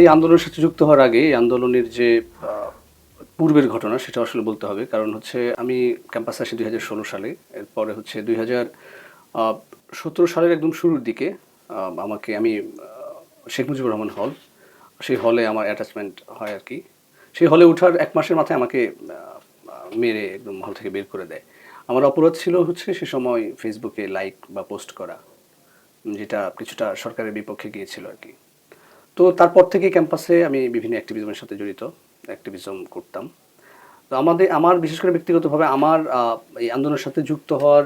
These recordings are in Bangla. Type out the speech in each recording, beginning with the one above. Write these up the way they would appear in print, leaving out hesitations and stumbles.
এই আন্দোলনের সাথে যুক্ত হওয়ার আগে এই আন্দোলনের যে পূর্বের ঘটনা সেটা আসলে বলতে হবে। কারণ হচ্ছে আমি ক্যাম্পাসে আসি ২০১৬ সালে। এরপরে হচ্ছে ২০১৭ সালের একদম শুরুর দিকে আমি শেখ মুজিবুর রহমান হল, সেই হলে আমার অ্যাটাচমেন্ট হয় আরকি। সেই হলে ওঠার ১ মাসের মাথায় আমাকে মেরে একদম হল থেকে বের করে দেয়। আমার অপরাধ ছিল হচ্ছে সে সময় ফেসবুকে লাইক বা পোস্ট করা, যেটা কিছুটা সরকারের বিপক্ষে গিয়েছিল আরকি। তো তারপর থেকেই ক্যাম্পাসে আমি বিভিন্ন অ্যাক্টিভিজমের সাথে জড়িত, অ্যাক্টিভিজম করতাম। তো আমার বিশেষ করে ব্যক্তিগতভাবে আমার এই আন্দোলনের সাথে যুক্ত হওয়ার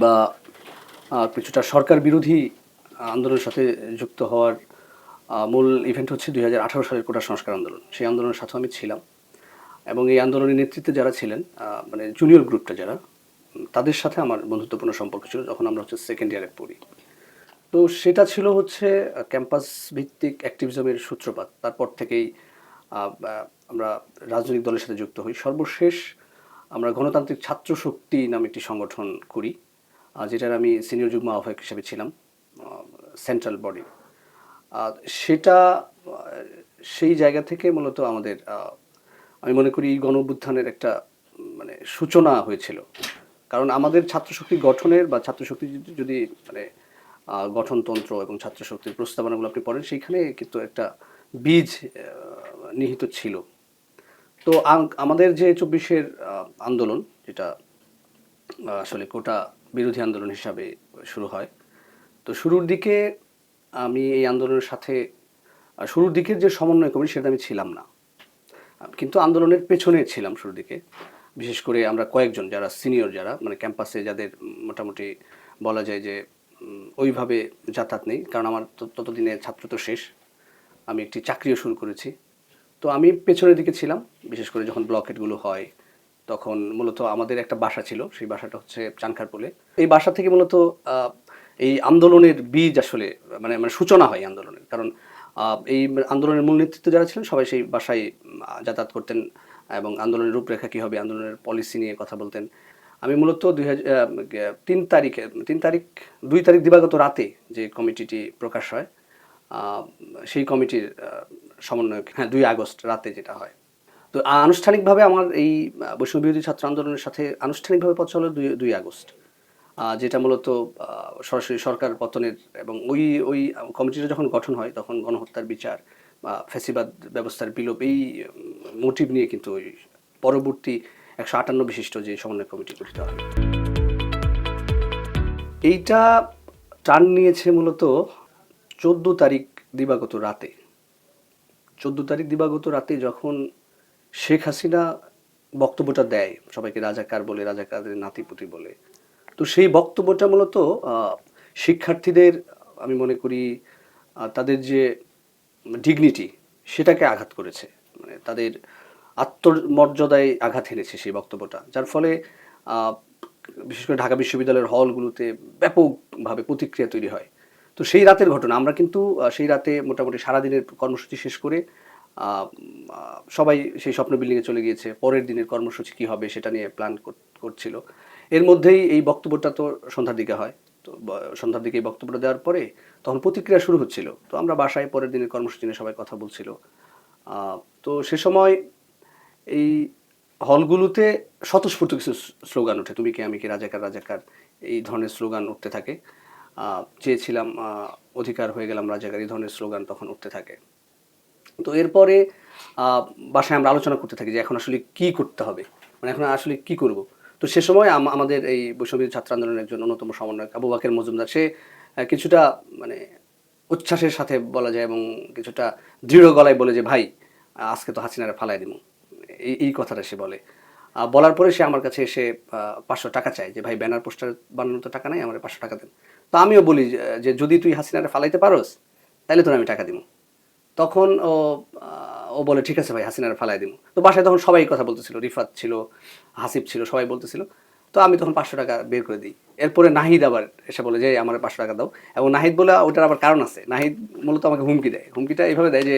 বা কিছুটা সরকার বিরোধী আন্দোলনের সাথে যুক্ত হওয়ার মূল ইভেন্ট হচ্ছে ২০১৮ সালের কোটা সংস্কার আন্দোলন। সেই আন্দোলনের সাথেও আমি ছিলাম এবং এই আন্দোলনের নেতৃত্বে যারা ছিলেন মানে জুনিয়র গ্রুপটা যারা, তাদের সাথে আমার বন্ধুত্বপূর্ণ সম্পর্ক ছিল যখন আমরা হচ্ছে সেকেন্ড ইয়ারে পড়ি। তো সেটা ছিল হচ্ছে ক্যাম্পাস ভিত্তিক অ্যাক্টিভিজমের সূত্রপাত। তারপর থেকেই আমরা রাজনৈতিক দলের সাথে যুক্ত হই। সর্বশেষ আমরা গণতান্ত্রিক ছাত্র শক্তি নামে একটি সংগঠন করি, যেটার আমি সিনিয়র যুগ্ম আহ্বায়ক হিসেবে ছিলাম, সেন্ট্রাল বডি। সেটা সেই জায়গা থেকে মূলত আমাদের আমি মনে করি গণ অভ্যুত্থানের একটা মানে সূচনা হয়েছিল। কারণ আমাদের ছাত্রশক্তি গঠনের বা ছাত্রশক্তি যদি মানে গঠনতন্ত্র এবং ছাত্রশক্তির প্রস্তাবনাগুলো আপনি পড়েন, সেইখানে কিন্তু একটা বীজ নিহিত ছিল। তো আমাদের যে ২৪-এর আন্দোলন, যেটা আসলে কোটা বিরোধী আন্দোলন হিসাবে শুরু হয়। তো শুরুর দিকে আমি এই আন্দোলনের সাথে শুরুর দিকের যে সমন্বয় কমিটি সেটা আমি ছিলাম না। কিন্তু আন্দোলনের পেছনে ছিলাম শুরুর দিকে। বিশেষ করে আমরা কয়েকজন যারা সিনিয়র, যারা মানে ক্যাম্পাসে যাদের মোটামুটি বলা যায় যে ওইভাবে যাতায়াত নেই। কারণ আমার ততদিনে ছাত্র তো শেষ। আমি একটি চাকরিও শুরু করেছি। তো আমি পেছনের দিকে ছিলাম। বিশেষ করে যখন ব্লকেটগুলো হয়, তখন মূলত আমাদের একটা বাসা ছিল। সেই বাসাটা হচ্ছে চানখারপুলে। এই বাসা থেকে মূলত আ এই আন্দোলনের বীজ আসলে মানে মানে সূচনা হয় আন্দোলনের। কারণ এই আন্দোলনের মূল নেতৃত্বে যারা ছিলেন সবাই সেই বাসায় যাতায়াত করতেন এবং আন্দোলনের রূপরেখা কী হবে, আন্দোলনের পলিসি নিয়ে কথা বলতেন। আমি মূলত ৩ তারিখে ৩ তারিখ ২ তারিখ দিবাগত রাতে যে কমিটিটি প্রকাশ হয়, আ সেই কমিটির সমন্বয়ক, হ্যাঁ, ২ আগস্ট রাতে যেটা হয়। তো আনুষ্ঠানিকভাবে আমার এই বৈষম্য বিরোধী ছাত্র আন্দোলনের সাথে আনুষ্ঠানিকভাবে পথ চলে ২ আগস্ট। যেটা মূলত আ সরাসরি সরকার পতনের এবং ওই কমিটিটা যখন গঠন হয় তখন গণহত্যার বিচার বা ফ্যাসিবাদ ব্যবস্থার বিলোপ, এই মোটিভ নিয়ে কিন্তু ওই পরবর্তী ১৫৮ বিশিষ্ট যে সমন্বয় কমিটি গঠিত হয়। এইটা টার্ন নিয়েছে মূলত ১৪ তারিখ দিবাগত রাতে। ১৪ তারিখ দিবাগত রাতে যখন শেখ হাসিনা বক্তব্যটা দেয়, সবাইকে রাজাকার বলে, রাজাকারদের নাতিপুতি বলে। তো সেই বক্তব্যটা মূলত আ শিক্ষার্থীদের, আমি মনে করি তাদের যে ডিগনিটি সেটাকে আঘাত করেছে। মানে তাদের আত্মমর্যাদায় আঘাত হেনেছে সেই বক্তব্যটা। যার ফলে আ বিশেষ করে ঢাকা বিশ্ববিদ্যালয়ের হলগুলোতে ব্যাপকভাবে প্রতিক্রিয়া তৈরি হয়। তো সেই রাতের ঘটনা। আমরা কিন্তু সেই রাতে মোটামুটি সারাদিনের কর্মসূচি শেষ করে আ আ সবাই সেই স্বপ্ন বিল্ডিংয়ে চলে গিয়েছে। পরের দিনের কর্মসূচি কী হবে সেটা নিয়ে প্ল্যান করছিল। এর মধ্যেই এই বক্তব্যটা তো সন্ধ্যার দিকে হয়। তো সন্ধ্যার দিকে এই বক্তব্যটা দেওয়ার পরে তখন প্রতিক্রিয়া শুরু হচ্ছিল। তো আমরা বাসায় পরের দিনের কর্মসূচি নিয়ে সবাই কথা বলছিল। আ তো সে সময় এই হলগুলোতে স্বতঃস্ফূর্ত কিছু স্লোগান ওঠে। "তুমি কে, আমি কে, রাজাকার, রাজাকার" এই ধরনের স্লোগান উঠতে থাকে। চেয়েছিলাম অধিকার, হয়ে গেলাম রাজাকার, এই ধরনের স্লোগান তখন উঠতে থাকে। তো এরপরে আ বাসায় আমরা আলোচনা করতে থাকি যে এখন আসলে কি করতে হবে? মানে এখন আসলে কি করব? তো সে সময় আমাদের এই বৈষম্যবিরোধী ছাত্র আন্দোলনের একজন অন্যতম সমন্বয়ক আবু বাকের মজুমদার, সে কিছুটা মানে উচ্ছ্বাসের সাথে বলা যায় এবং কিছুটা দৃঢ় গলায় বলে যে, "ভাই, আজকে তো হাসিনারে ফালায় দিমু।" এই কথাটা সে বলে। বলার পরে সে আমার কাছে এসে ৳৫০০ চায় যে, "ভাই, ব্যানার পোস্টার বানানোর তো টাকা নাই, আমারে ৳৫০০ দেন।" তো আমিও বলি যে, "যদি তুই হাসিনারে ফালাইতে পারোস, তাইলে তোরে আমি টাকা দিমু।" তখন ও বলে, "ঠিক আছে ভাই, হাসিনারে ফালায় দিমু।" তো বাসায় তখন সবাই এই কথা বলতেছিল। রিফাত ছিল, হাসিব ছিল, সবাই বলতেছিল। তো আমি তখন ৳৫০০ বের করে দিই। এরপরে নাহিদ আবার এসে বলে যে, "আমারে ৳৫০০ দাও।" এবং নাহিদ বলে ওটার আবার কারণ আছে। নাহিদ মূলত আমাকে হুমকি দেয়। হুমকিটা এভাবে দেয় যে,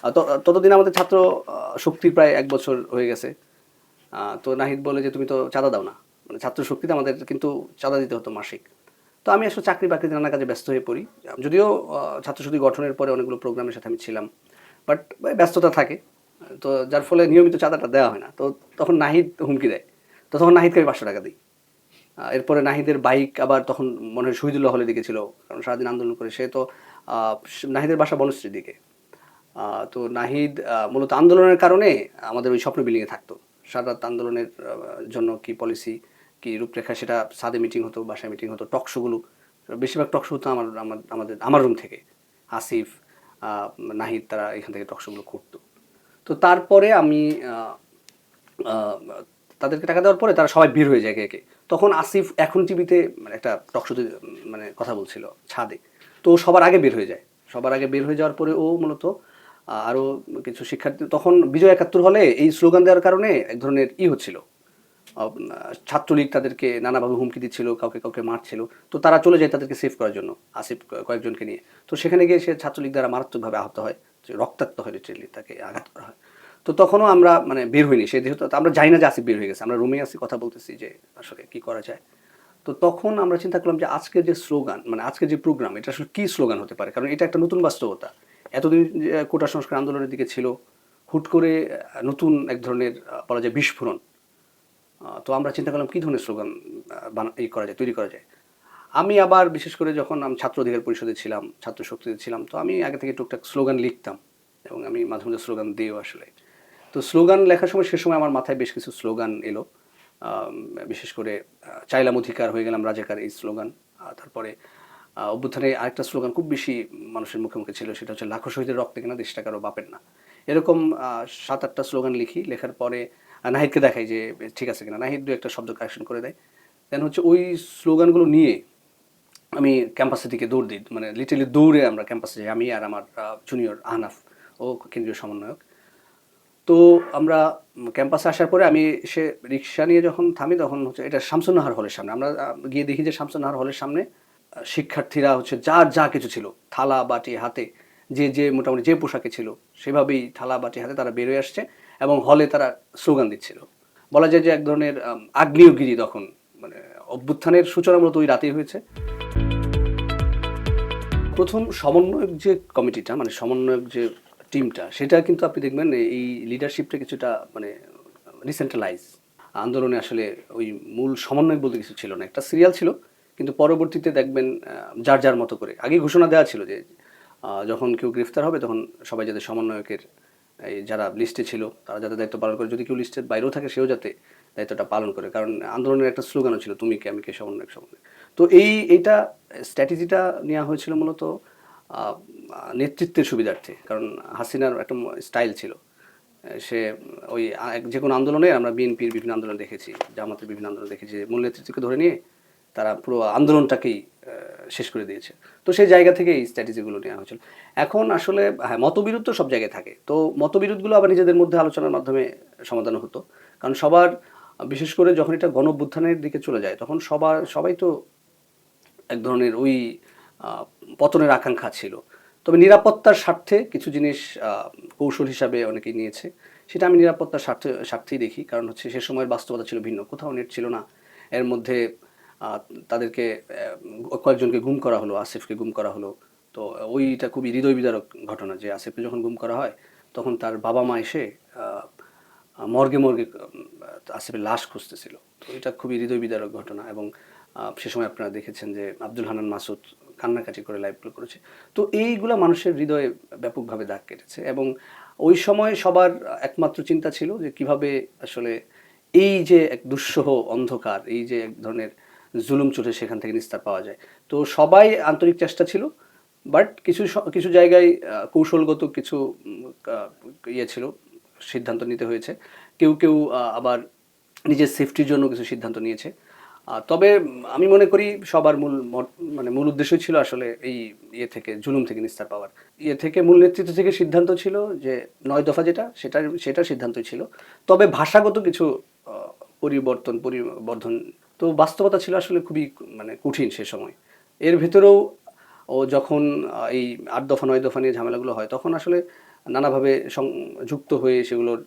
আ ত ততদিন আমাদের ছাত্র শক্তির প্রায় ১ বছর হয়ে গেছে। তো নাহিদ বলে যে, "তুমি তো চাঁদা দাও না।" মানে ছাত্র শক্তিতে আমাদের কিন্তু চাঁদা দিতে হতো মাসিক। তো আমি আসলে চাকরি বাকরিতে নানা কাজে ব্যস্ত হয়ে পড়ি। যদিও ছাত্রশক্তি গঠনের পরে অনেকগুলো প্রোগ্রামের সাথে আমি ছিলাম, বাট ব্যস্ততা থাকে। তো যার ফলে নিয়মিত চাঁদাটা দেওয়া হয় না। তো তখন নাহিদ হুমকি দেয়। তো তখন নাহিদকে আমি ৳৫০০ দিই। এরপরে নাহিদের বাইক আবার তখন মনে হয় শহীদুল্লাহ হলের দিকে ছিল, কারণ সারাদিন আন্দোলন করে সে তো নাহিদের বাসা বনশ্রীর দিকে। তো নাহিদ মূলত আন্দোলনের কারণে আমাদের ওই স্বপ্ন বিল্ডিংয়ে থাকতো। সারা রাত আন্দোলনের জন্য কি পলিসি, কি রূপরেখা, সেটা ছাদে মিটিং হতো, বাসায় মিটিং হতো, টক শোগুলো বেশিরভাগ টক শো হতো আমার রুম থেকে। আসিফ, নাহিদ তারা এখান থেকে টক শোগুলো করতো। তো তারপরে আমি আহ, তাদেরকে টাকা দেওয়ার পরে তারা সবাই বের হয়ে যায় একে একে। তখন আসিফ এখন টিভিতে মানে একটা টক শোতে মানে কথা বলছিল ছাদে। তো ও সবার আগে বের হয়ে যায়। সবার আগে বের হয়ে যাওয়ার পরে ও মূলত আরও কিছু শিক্ষার্থী, তখন বিজয় ৭১ হলে এই স্লোগান দেওয়ার কারণে এক ধরনের হচ্ছিল, ছাত্রলীগ তাদেরকে নানাভাবে হুমকি দিচ্ছিল, কাউকে কাউকে মারছিল। তো তারা চলে যায় তাদেরকে সেভ করার জন্য, আসিফ কয়েকজনকে নিয়ে। তো সেখানে গিয়ে সে ছাত্রলীগ দ্বারা মারাত্মকভাবে আহত হয়, রক্তাক্ত হয়, লিটারেলি তাকে আঘাত করা হয়। তো তখনও আমরা মানে বের হইনি, সে যেহেতু আমরা জানি না যে আসিফ বের হয়ে গেছে, আমরা রুমে আসি কথা বলতেছি যে আসলে কি করা যায়। তো তখন আমরা চিন্তা করলাম যে আজকের যে স্লোগান, মানে আজকের যে প্রোগ্রাম, এটা আসলে কী স্লোগান হতে পারে, কারণ এটা একটা নতুন বাস্তবতা। এতদিন যে কোটা সংস্কার আন্দোলনের দিকে ছিল, হুট করে নতুন এক ধরনের বলা যায় বিস্ফোরণ। তো আমরা চিন্তা করলাম কী ধরনের স্লোগান করা যায়, তৈরি করা যায়। আমি আবার বিশেষ করে যখন আমি ছাত্র অধিকার পরিষদে ছিলাম, ছাত্র শক্তিতে ছিলাম, তো আমি আগে থেকে টুকটাক স্লোগান লিখতাম এবং আমি মাঝে মাঝে স্লোগান দিও আসলে। তো স্লোগান লেখার সময় সে সময় আমার মাথায় বেশ কিছু স্লোগান এলো। বিশেষ করে চাইলাম অধিকার, হয়ে গেলাম রাজাকার, এই স্লোগান। তারপরে অভ্যুত্থানে আরেকটা স্লোগান খুব বেশি মানুষের মুখে মুখে ছিল, সেটা হচ্ছে লাখো শহীদের রক্তে কিনা দেশটা কারো বাপের না। এরকম ৭-৮টা স্লোগান লিখি। লেখার পরে নাহিদকে দেখাই যে ঠিক আছে কিনা। নাহিদ ২-১টা শব্দ কারেকশন করে দেয়। দেন হচ্ছে ওই স্লোগানগুলো নিয়ে আমি ক্যাম্পাসের দিকে দৌড় দিই, মানে লিটারালি দৌড়ে আমরা ক্যাম্পাসে যাই, আমি আর আমার জুনিয়র আহনাফ, ও কেন্দ্রীয় সমন্বয়ক। তো আমরা ক্যাম্পাসে আসার পরে আমি সে রিক্সা নিয়ে যখন থামি, তখন হচ্ছে এটা শামসুন্নাহার হলের সামনে। আমরা গিয়ে দেখি যে শামসুন্নাহার হলের সামনে শিক্ষার্থীরা হচ্ছে যার যা কিছু ছিল, থালা বাটি হাতে, যে যে মোটামুটি যে পোশাকে ছিল সেভাবেই থালা বাটি হাতে তারা বেরোয় আসছে এবং হলে তারা স্লোগান দিচ্ছিল। বলা যায় যে এক ধরনের আগ্নেয়গিরি তখন, মানে অভ্যুত্থানের সূচনা মূলত ওই রাতেই হয়েছে। প্রথম সমন্বয়ক যে কমিটিটা, মানে সমন্বয়ক যে টিমটা, সেটা কিন্তু আপনি দেখবেন এই লিডারশিপটা কিছুটা মানে রিসেন্ট্রালাইজ। আন্দোলনে আসলে ওই মূল সমন্বয়ক বলতে কিছু ছিল না, একটা সিরিয়াল ছিল, কিন্তু পরবর্তীতে দেখবেন যার যার মতো করে আগে ঘোষণা দেওয়া ছিল যে যখন কেউ গ্রেফতার হবে তখন সবাই যাতে সমন্বয়কের এই যারা লিস্টে ছিল তারা যাতে দায়িত্ব পালন করে, যদি কেউ লিস্টের বাইরেও থাকে সেও যাতে দায়িত্বটা পালন করে, কারণ আন্দোলনের একটা স্লোগানও ছিল তুমি কে আমি কে সমন্বয়ক সমন্বয়। তো এইটা স্ট্র্যাটেজিটা নেওয়া হয়েছিল মূলত আহ, নেতৃত্বের সুবিধার্থে, কারণ হাসিনার একটা স্টাইল ছিল। সে ওই যে কোনো আন্দোলনে, আমরা বিএনপির বিভিন্ন আন্দোলন দেখেছি, জামাতের বিভিন্ন আন্দোলন দেখেছি, মূল নেতৃত্বকে ধরে নিয়ে তারা পুরো আন্দোলনটাকেই শেষ করে দিয়েছে। তো সেই জায়গা থেকে এই স্ট্র্যাটেজিগুলো নেওয়া হয়েছিল। এখন আসলে হ্যাঁ, মতবিরোধ তো সব জায়গায় থাকে, তো মতবিরোধগুলো আবার নিজেদের মধ্যে আলোচনার মাধ্যমে সমাধান হতো, কারণ সবার বিশেষ করে যখন এটা গণঅভ্যুত্থানের দিকে চলে যায় তখন সবাই তো এক ধরনের ওই পতনের আকাঙ্ক্ষা ছিল। তবে নিরাপত্তার স্বার্থে কিছু জিনিস কৌশল হিসাবে অনেকেই নিয়েছে, সেটা আমি নিরাপত্তার স্বার্থেই দেখি, কারণ হচ্ছে সে সময়ের বাস্তবতা ছিল ভিন্ন, কোথাও নেট ছিল না। এর মধ্যে তাদেরকে কয়েকজনকে গুম করা হলো, আসিফকে গুম করা হলো। তো ওইটা খুবই হৃদয় বিদারক ঘটনা যে আসিফকে যখন গুম করা হয় তখন তার বাবা মা এসে মর্গে মর্গে আসিফের লাশ খুঁজতেছিল। তো এটা খুবই হৃদয় বিদারক ঘটনা, এবং সে সময় আপনারা দেখেছেন যে আব্দুল হান্নান মাসুদ কান্নাকাটি করে লাইভগুলো করেছে। তো এইগুলা মানুষের হৃদয়ে ব্যাপকভাবে দাগ কেটেছে, এবং ওই সময় সবার একমাত্র চিন্তা ছিল যে কিভাবে আসলে এই যে এক দুঃসহ অন্ধকার, এই যে এক ধরনের জুলুম চোটে সেখান থেকে নিস্তার পাওয়া যায়। তো সবাই আন্তরিক চেষ্টা ছিল, বাট কিছু কিছু জায়গায় কৌশলগত কিছু ছিল, সিদ্ধান্ত নিতে হয়েছে। কেউ কেউ আবার নিজের সেফটির জন্য কিছু সিদ্ধান্ত নিয়েছে। তবে আমি মনে করি সবার মানে মূল উদ্দেশ্যই ছিল আসলে এই থেকে জুলুম থেকে নিস্তার পাওয়ার। থেকে মূল নেতৃত্ব থেকে সিদ্ধান্ত ছিল যে ৯ দফা সেটা সিদ্ধান্তই ছিল। তবে ভাষাগত কিছু পরিবর্ধন, তো বাস্তবতা ছিল আসলে খুবই মানে কঠিন সে সময়। এর ভেতরেও যখন এই ৮ দফা ৯ দফা নিয়ে ঝামেলাগুলো হয় তখন আসলে নানাভাবে যুক্ত হয়ে সেগুলোর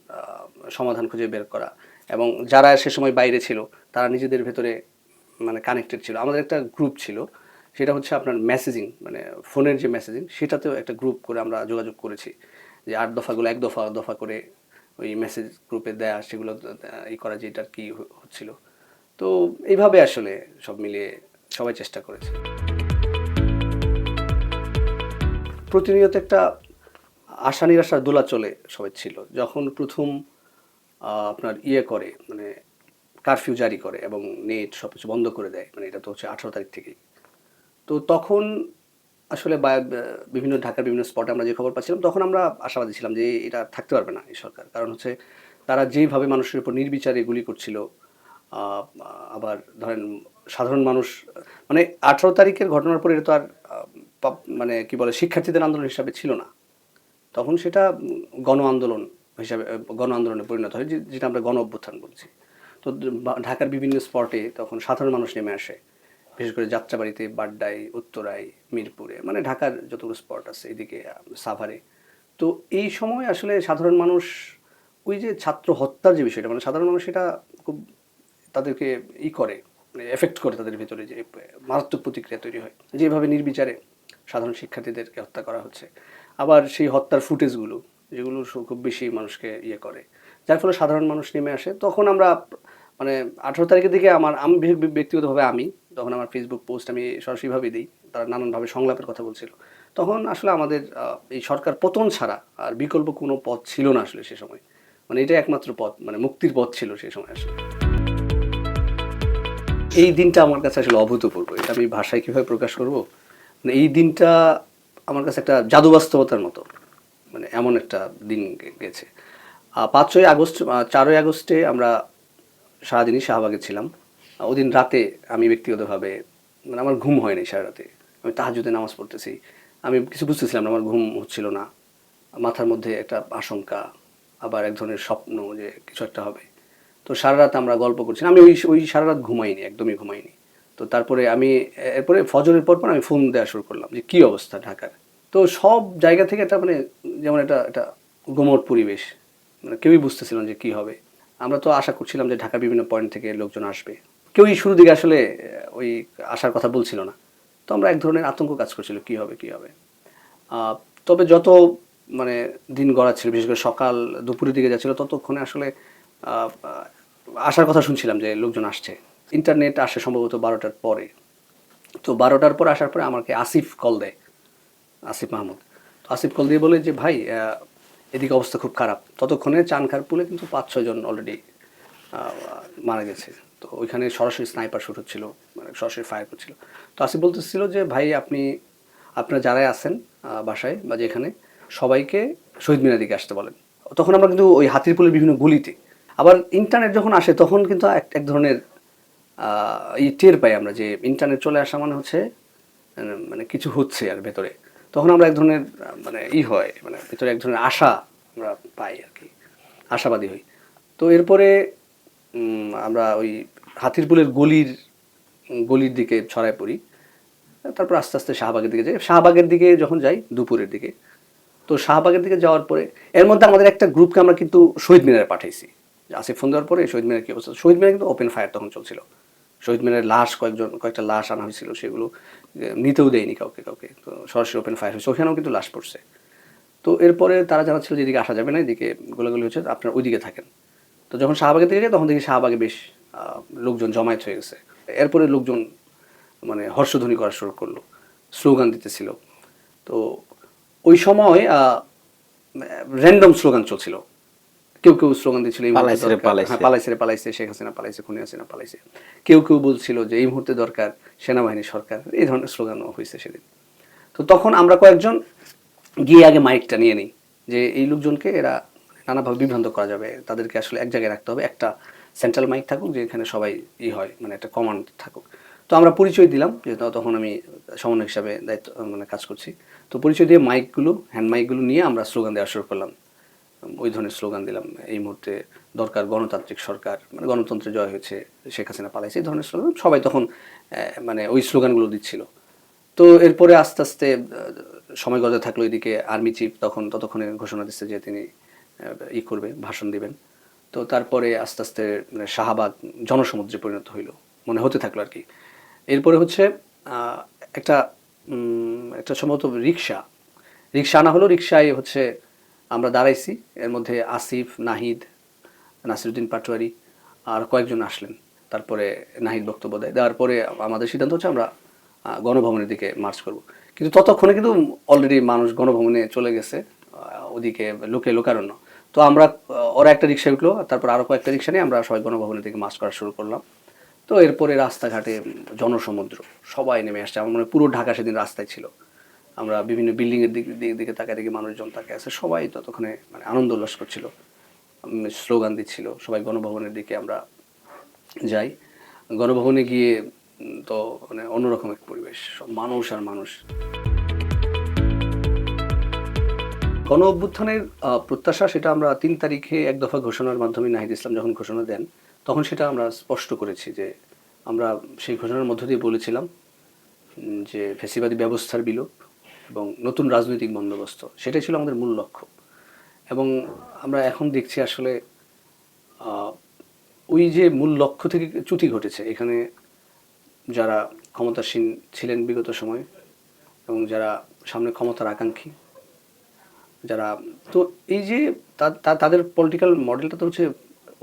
সমাধান খুঁজে বের করা, এবং যারা সে সময় বাইরে ছিল তারা নিজেদের ভেতরে মানে কানেক্টেড ছিল। আমাদের একটা গ্রুপ ছিল, সেটা হচ্ছে আপনার মেসেজিং, মানে ফোনের যে মেসেজিং, সেটাতেও একটা গ্রুপ করে আমরা যোগাযোগ করেছি, যে 8 দফাগুলো এক দফা দফা করে ওই মেসেজ গ্রুপে দেয়া, সেগুলো ই করা, যে এটার কী হচ্ছিল। তো এইভাবে আসলে সব মিলিয়ে সবাই চেষ্টা করেছে। প্রতিনিয়ত একটা আশা নিরাশার দোলাচলে সবাই ছিল। যখন প্রথম আপনার করে, মানে কারফিউ জারি করে এবং নেট সব কিছু বন্ধ করে দেয়, মানে এটা তো হচ্ছে 18 তারিখ থেকেই। তো তখন আসলে বিভিন্ন ঢাকার বিভিন্ন স্পটে আমরা যে খবর পাচ্ছিলাম, তখন আমরা আশাবাদী ছিলাম যে এটা থাকতে পারবে না এই সরকার। কারণ হচ্ছে তারা যেইভাবে মানুষের উপর নির্বিচারে গুলি করছিল, আবার ধরেন সাধারণ মানুষ, মানে 18 তারিখের ঘটনার পরে এটা তো আর মানে কি বলে শিক্ষার্থীদের আন্দোলন হিসাবে ছিল না। তখন সেটা গণ আন্দোলন হিসাবে গণ আন্দোলনে পরিণত হয়, যেটা আমরা গণ অভ্যুত্থান বলছি। তো ঢাকার বিভিন্ন স্পটে তখন সাধারণ মানুষ নেমে আসে, বিশেষ করে যাত্রাবাড়িতে, বাড্ডায়, উত্তরায়, মিরপুরে, মানে ঢাকার যতগুলো স্পট আছে এদিকে সাভারে। তো এই সময় আসলে সাধারণ মানুষ ওই যে ছাত্র হত্যার যে বিষয়টা, মানে সাধারণ মানুষ এটা খুব তাদেরকে করে, মানে এফেক্ট করে, তাদের ভিতরে যে মারাত্মক প্রতিক্রিয়া তৈরি হয়, যেভাবে নির্বিচারে সাধারণ শিক্ষার্থীদেরকে হত্যা করা হচ্ছে। আবার সেই হত্যার ফুটেজগুলো, যেগুলো খুব বেশি মানুষকে করে, যার ফলে সাধারণ মানুষ নেমে আসে। তখন আমরা মানে 18 তারিখের দিকে আমি ব্যক্তিগতভাবে তখন আমার ফেসবুক পোস্ট আমি সরাসরিভাবেই দিই, তারা নানানভাবে সংলাপের কথা বলছিল। তখন আসলে আমাদের এই সরকার পতন ছাড়া আর বিকল্প কোনো পথ ছিল না আসলে সে সময়। মানে এটাই একমাত্র পথ, মানে মুক্তির পথ ছিল সেই সময় আসলে। এই দিনটা আমার কাছে আসলে অভূতপূর্ব। এটা আমি ভাষায় কীভাবে প্রকাশ করব? মানে এই দিনটা আমার কাছে একটা জাদু বাস্তবতার মতো, মানে এমন একটা দিন গেছে। 5ই আগস্ট 4ই আগস্টে আমরা সারাদিনই শাহবাগে ছিলাম। ওদিন রাতে আমি ব্যক্তিগতভাবে, মানে আমার ঘুম হয়নি সারা রাতে। আমি তাহাজ্জুদে নামাজ পড়তেছি। আমি কিছু বুঝতেছিলাম না, আমার ঘুম হচ্ছিল না। মাথার মধ্যে একটা আশঙ্কা, আবার এক ধরনের স্বপ্ন যে কিছু একটা হবে। তো সারা রাত আমরা গল্প করছিলাম। আমি ওই সারা রাত ঘুমাইনি, একদমই ঘুমাইনি। তো তারপরে এরপরে ফজরের পর আমি ফোন দেওয়া শুরু করলাম যে কী অবস্থা ঢাকার। তো সব জায়গা থেকে একটা, মানে যেমন একটা গুমোট পরিবেশ, মানে কেউই বুঝতেছিল না যে কী হবে। আমরা তো আশা করছিলাম যে ঢাকার বিভিন্ন পয়েন্ট থেকে লোকজন আসবে। কেউই শুরুর দিকে আসলে ওই আসার কথা বলছিল না। তো আমরা এক ধরনের আতঙ্ক কাজ করছিল, কী হবে কী হবে। তবে যত মানে দিন গড়াচ্ছিল, বিশেষ করে সকাল দুপুরের দিকে যাচ্ছিল, ততক্ষণে আসলে আসার কথা শুনছিলাম যে লোকজন আসছে। ইন্টারনেট আসে সম্ভবত 12টার পরে। তো 12টার পর আসার পরে আমাকে আসিফ কল দেয়, আসিফ মাহমুদ। তো আসিফ কল দিয়ে বলে যে ভাই, এদিকে অবস্থা খুব খারাপ। ততক্ষণে চানখার পুলে কিন্তু 5-6 জন অলরেডি মারা গেছে। তো ওইখানে সরাসরি স্নাইপার শুট হচ্ছিল, মানে সরাসরি ফায়ার করছিল। তো আসিফ বলতেছিল যে ভাই, আপনারা যারাই আছেন বাসায় বা যেখানে, সবাইকে শহীদ মিনার দিকে আসতে বলেন। তখন আমরা কিন্তু ওই হাতিরপুলের বিভিন্ন গলিতে, আবার ইন্টারনেট যখন আসে তখন কিন্তু এক ধরনের টের পাই আমরা যে ইন্টারনেট চলে আসা মানে হচ্ছে মানে কিছু হচ্ছে আর ভেতরে। তখন আমরা এক ধরনের মানে হয়, মানে ভেতরে এক ধরনের আশা আমরা পাই আর কি, আশাবাদী হই। তো এরপরে আমরা ওই হাতিরপুলের গলির দিকে ছড়ায় পড়ি। তারপর আস্তে আস্তে শাহবাগের দিকে যাই। শাহবাগের দিকে যখন যাই দুপুরের দিকে, তো শাহবাগের দিকে যাওয়ার পরে এর মধ্যে আমাদের একটা গ্রুপকে আমরা কিন্তু শহীদ মিনারে পাঠাইছি। আসিফ ফোন দেওয়ার পরে শহীদ মিনার কী অবস্থা, শহীদ মিনারে কিন্তু ওপেন ফায়ার তখন চলছিল। শহীদ মিনারের লাশ, কয়েকটা লাশ আনা হয়েছিল, সেগুলো নিতেও দেয়নি কাউকে। তো সরাসরি ওপেন ফায়ার হয়েছে, ওখানেও কিন্তু লাশ পড়ছে। তো এরপরে তারা জানাচ্ছিল যে এদিকে আসা যাবে না, এদিকে গোলাগুলি হচ্ছে, আপনার ওইদিকে থাকেন। তো যখন শাহবাগের দিকে যাই তখন দেখি শাহবাগে বেশ লোকজন জমায়েত হয়ে গেছে। এরপরে লোকজন মানে হর্ষধ্বনি করা শুরু করলো, স্লোগান দিতেছিল। তো ওই সময় র্যান্ডম স্লোগান চলছিল। কেউ স্লোগান দিচ্ছিল পালাইছে, শেখ হাসিনা পালাইছে, খুনি হাসিনা পালাইছে। কেউ বলছিল যে এই মুহূর্তে দরকার সেনাবাহিনী সরকার। এই ধরনের স্লোগানও হয়েছে সেদিন। তো তখন আমরা কয়েকজন গিয়ে আগে মাইকটা নিয়ে নিই যে এই লোকজনকে এরা নানাভাবে বিভ্রান্ত করা যাবে, তাদেরকে আসলে এক জায়গায় রাখতে হবে, একটা সেন্ট্রাল মাইক থাকুক যে এখানে সবাই হয়, মানে একটা কমান্ড থাকুক। তো আমরা পরিচয় দিলাম, যে তখন আমি সমন্বয় হিসাবে দায়িত্ব মানে কাজ করছি। তো পরিচয় দিয়ে হ্যান্ড মাইকগুলো নিয়ে আমরা স্লোগান দেওয়া শুরু করলাম। ওই ধরনের স্লোগান দিলাম, এই মুহূর্তে দরকার গণতান্ত্রিক সরকার, মানে গণতন্ত্রের জয় হয়েছে, শেখ হাসিনা পালাইছে, এই ধরনের স্লোগান সবাই তখন মানে ওই স্লোগানগুলো দিচ্ছিল। তো এরপরে আস্তে আস্তে সময় গড়াতে থাকলো। এদিকে আর্মি চিফ ততক্ষণে ঘোষণা দিচ্ছে যে তিনি করবে, ভাষণ দিবেন। তো তারপরে আস্তে আস্তে মানে শাহবাগ জনসমুদ্রে পরিণত হইল, মনে হতে থাকলো আর কি। এরপরে হচ্ছে একটা একটা সম্ভবত রিক্সা আনা হলো, রিক্সায় হচ্ছে আমরা দাঁড়াইছি, এর মধ্যে আসিফ, নাহিদ, নাসিরুদ্দিন পাটোয়ারি আর কয়েকজন আসলেন। তারপরে নাহিদ বক্তব্য দেওয়ার পরে আমাদের সিদ্ধান্ত হচ্ছে আমরা গণভবনের দিকে মার্চ করব। কিন্তু ততক্ষণে কিন্তু অলরেডি মানুষ গণভবনে চলে গেছে, ওদিকে লোকারণ্য। তো আমরা ওরা একটা রিক্সায় উঠলো, তারপর আরও কয়েকটা রিক্সা নিয়ে আমরা সবাই গণভবনের দিকে মার্চ করা শুরু করলাম। তো এরপরে রাস্তাঘাটে জনসমুদ্র, সবাই নেমে আসছে। আমার মনে হয় পুরো ঢাকা সেদিন রাস্তায় ছিল। আমরা বিভিন্ন বিল্ডিংয়ের দিকে তাকায় দেখি মানুষজন তাকায় আছে, সবাই ততক্ষণে মানে আনন্দ উল্লাস করছিল, স্লোগান দিচ্ছিল। সবাই গণভবনের দিকে আমরা যাই। গণভবনে গিয়ে তো মানে অন্যরকম এক পরিবেশ, সব মানুষ আর মানুষ। গণ অভ্যুত্থানের প্রত্যাশা, সেটা আমরা ৩ তারিখে এক দফা ঘোষণার মাধ্যমে নাহিদ ইসলাম যখন ঘোষণা দেন, তখন সেটা আমরা স্পষ্ট করেছি যে আমরা সেই ঘোষণার মধ্য দিয়ে বলেছিলাম যে ফ্যাসিবাদী ব্যবস্থার বিলোপ এবং নতুন রাজনৈতিক বন্দোবস্ত, সেটাই ছিল আমাদের মূল লক্ষ্য। এবং আমরা এখন দেখছি আসলে ওই যে মূল লক্ষ্য থেকে চ্যুতি ঘটেছে। এখানে যারা ক্ষমতাসীন ছিলেন বিগত সময় এবং যারা সামনে ক্ষমতার আকাঙ্ক্ষী, যারা, তো এই যে তাদের পলিটিক্যাল মডেলটা তো হচ্ছে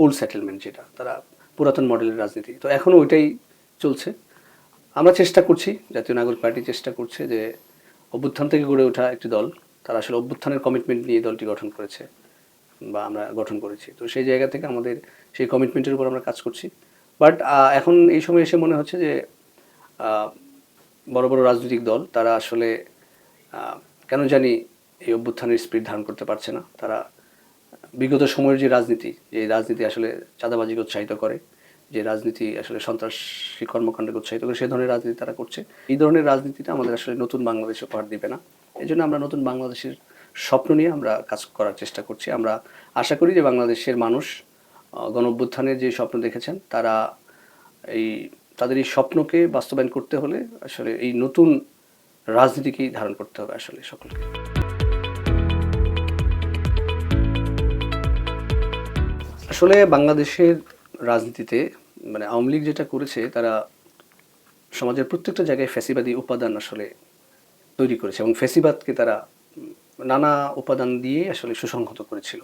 ওল্ড সেটেলমেন্ট, যেটা তারা পুরাতন মডেলের রাজনীতি, তো এখনও ওইটাই চলছে। আমরা চেষ্টা করছি, জাতীয় নাগরিক পার্টি চেষ্টা করছে যে অভ্যুত্থান থেকে গড়ে ওঠা একটি দল, তারা আসলে অভ্যুত্থানের কমিটমেন্ট নিয়ে দলটি গঠন করেছে বা আমরা গঠন করেছি। তো সেই জায়গা থেকে আমাদের সেই কমিটমেন্টের উপর আমরা কাজ করছি। বাট এখন এই সময় এসে মনে হচ্ছে যে বড় বড় রাজনৈতিক দল তারা আসলে কেন জানি এই অভ্যুত্থানের স্পিড ধারণ করতে পারছে না। তারা বিগত সময়ের যে রাজনীতি আসলে চাঁদাবাজিকে উৎসাহিত করে, যে রাজনীতি আসলে সন্ত্রাসী কর্মকাণ্ডকে উৎসাহিত করে, সে ধরনের রাজনীতি তারা করছে। এই ধরনের রাজনীতিটা আমাদের আসলে নতুন বাংলাদেশ উপহার দিবে না। এই জন্য আমরা নতুন বাংলাদেশের স্বপ্ন নিয়ে আমরা কাজ করার চেষ্টা করছি। আমরা আশা করি যে বাংলাদেশের মানুষ গণ অভ্যুত্থানের যে স্বপ্ন দেখেছেন, তারা তাদের এই স্বপ্নকে বাস্তবায়ন করতে হলে আসলে এই নতুন রাজনীতিকেই ধারণ করতে হবে আসলে সকলকে। আসলে বাংলাদেশের রাজনীতিতে মানে আওয়ামী লীগ যেটা করেছে, তারা সমাজের প্রত্যেকটা জায়গায় ফ্যাসিবাদী উপাদান আসলে তৈরি করেছে এবং ফ্যাসিবাদকে তারা নানা উপাদান দিয়ে আসলে সুসংহত করেছিল।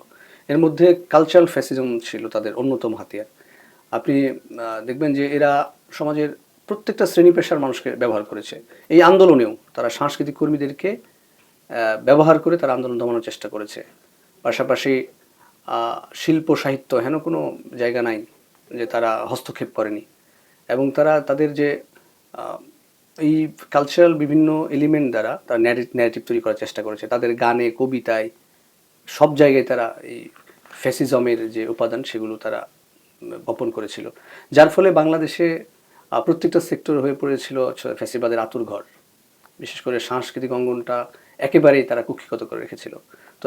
এর মধ্যে কালচারাল ফ্যাসিজম ছিল তাদের অন্যতম হাতিয়ার। আপনি দেখবেন যে এরা সমাজের প্রত্যেকটা শ্রেণী পেশার মানুষকে ব্যবহার করেছে। এই আন্দোলনেও তারা সাংস্কৃতিক কর্মীদেরকে ব্যবহার করে তারা আন্দোলন দমানোর চেষ্টা করেছে। পাশাপাশি শিল্প সাহিত্য, হেন কোনো জায়গা নাই যে তারা হস্তক্ষেপ করেনি। এবং তারা তাদের যে এই কালচারাল বিভিন্ন এলিমেন্ট দ্বারা তারা ন্যারেটিভ তৈরি করার চেষ্টা করেছে। তাদের গানে, কবিতায়, সব জায়গায় তারা এই ফ্যাসিজমের যে উপাদান সেগুলো তারা বপন করেছিল, যার ফলে বাংলাদেশে প্রত্যেকটা সেক্টর হয়ে পড়েছিল ফ্যাসিবাদের আঁতুড়ঘর। বিশেষ করে সাংস্কৃতিক অঙ্গনটা একেবারেই তারা কুক্ষিগত করে রেখেছিল। তো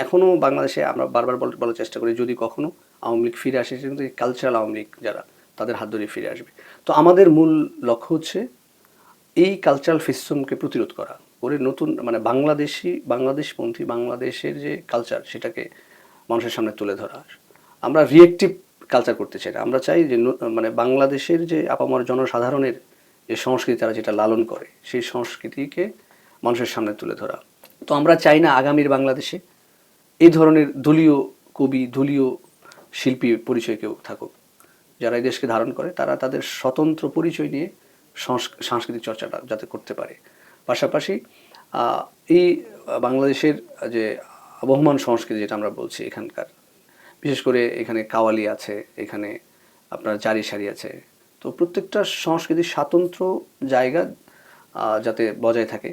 এখনও বাংলাদেশে আমরা বারবার বলার চেষ্টা করি, যদি কখনো আওয়ামী লীগ ফিরে আসে, কিন্তু এই কালচারাল আওয়ামী লীগ যারা, তাদের হাত ধরে ফিরে আসবে। তো আমাদের মূল লক্ষ্য হচ্ছে এই কালচারাল ফিসমকে প্রতিরোধ করা, করে নতুন মানে বাংলাদেশপন্থী বাংলাদেশের যে কালচার, সেটাকে মানুষের সামনে তুলে ধরা। আমরা রিয়েক্টিভ কালচার করতে চাই না। আমরা চাই যে মানে বাংলাদেশের যে আপামর জনসাধারণের যে সংস্কৃতি, তারা যেটা লালন করে, সেই সংস্কৃতিকে মানুষের সামনে তুলে ধরা। তো আমরা চাই না আগামীর বাংলাদেশে এই ধরনের দলীয় কবি, দলীয় শিল্পী পরিচয় কেউ থাকুক। যারা এই দেশকে ধারণ করে, তারা তাদের স্বতন্ত্র পরিচয় নিয়ে সাংস্কৃতিক চর্চাটা যাতে করতে পারে। পাশাপাশি এই বাংলাদেশের যে আবহমান সংস্কৃতি যেটা আমরা বলছি, এখানকার বিশেষ করে এখানে কাওয়ালি আছে, এখানে আপনার জারি সারি আছে, তো প্রত্যেকটা সংস্কৃতির স্বাতন্ত্র্য জায়গা যাতে বজায় থাকে।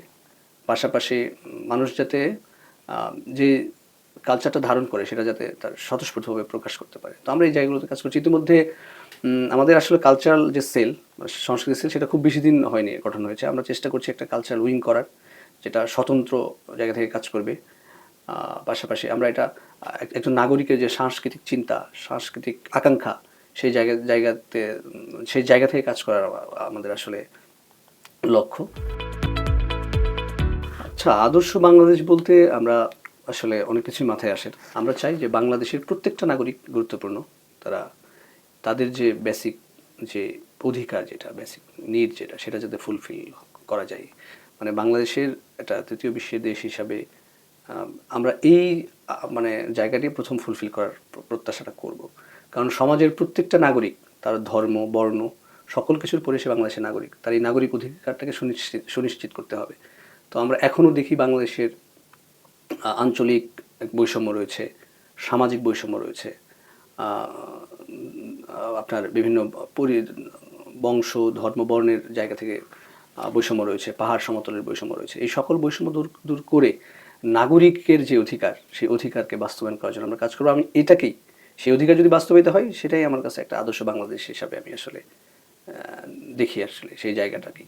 পাশাপাশি মানুষ যাতে যে কালচারটা ধারণ করে সেটা যাতে তার স্বতঃস্ফূর্তভাবে প্রকাশ করতে পারে। তো আমরা এই জায়গাগুলোতে কাজ করছি। ইতিমধ্যে আমাদের আসলে কালচারাল যে সেল, সংস্কৃতি সেল, সেটা খুব বেশি দিন হয়নি গঠন হয়েছে। আমরা চেষ্টা করছি একটা কালচারাল উইং করার, যেটা স্বতন্ত্র জায়গা থেকে কাজ করবে। পাশাপাশি আমরা এটা একজন নাগরিকের যে সাংস্কৃতিক চিন্তা, সাংস্কৃতিক আকাঙ্ক্ষা, সেই জায়গা থেকে কাজ করার আমাদের আসলে লক্ষ্য। আচ্ছা, আদর্শ বাংলাদেশ বলতে আমরা আসলে অনেক কিছুই মাথায় আসে। আমরা চাই যে বাংলাদেশের প্রত্যেকটা নাগরিক গুরুত্বপূর্ণ। তাদের যে বেসিক যে অধিকার যেটা বেসিক নিড যেটা সেটা যাতে ফুলফিল করা যায়। মানে বাংলাদেশের একটা তৃতীয় বিশ্বের দেশ হিসাবে আমরা এই মানে জায়গাটি প্রথম ফুলফিল করার প্রত্যাশাটা করব। কারণ সমাজের প্রত্যেকটা নাগরিক তার ধর্ম বর্ণ সকল কিছুর পরে সে বাংলাদেশের নাগরিক, তার এই নাগরিক অধিকারটাকে সুনিশ্চিত করতে হবে। তো আমরা এখনও দেখি বাংলাদেশের আঞ্চলিক বৈষম্য রয়েছে, সামাজিক বৈষম্য রয়েছে, আপনার বিভিন্ন বংশ ধর্ম বর্ণের জায়গা থেকে বৈষম্য রয়েছে, পাহাড় সমতলের বৈষম্য রয়েছে। এই সকল বৈষম্য দূর দূর করে নাগরিকের যে অধিকার সেই অধিকারকে বাস্তবায়ন করার জন্য আমরা কাজ করবো। আমি এটাকেই, সেই অধিকার যদি বাস্তবায়িত হয় সেটাই আমার কাছে একটা আদর্শ বাংলাদেশ হিসাবে আমি আসলে দেখি আসলে সেই জায়গাটাকেই।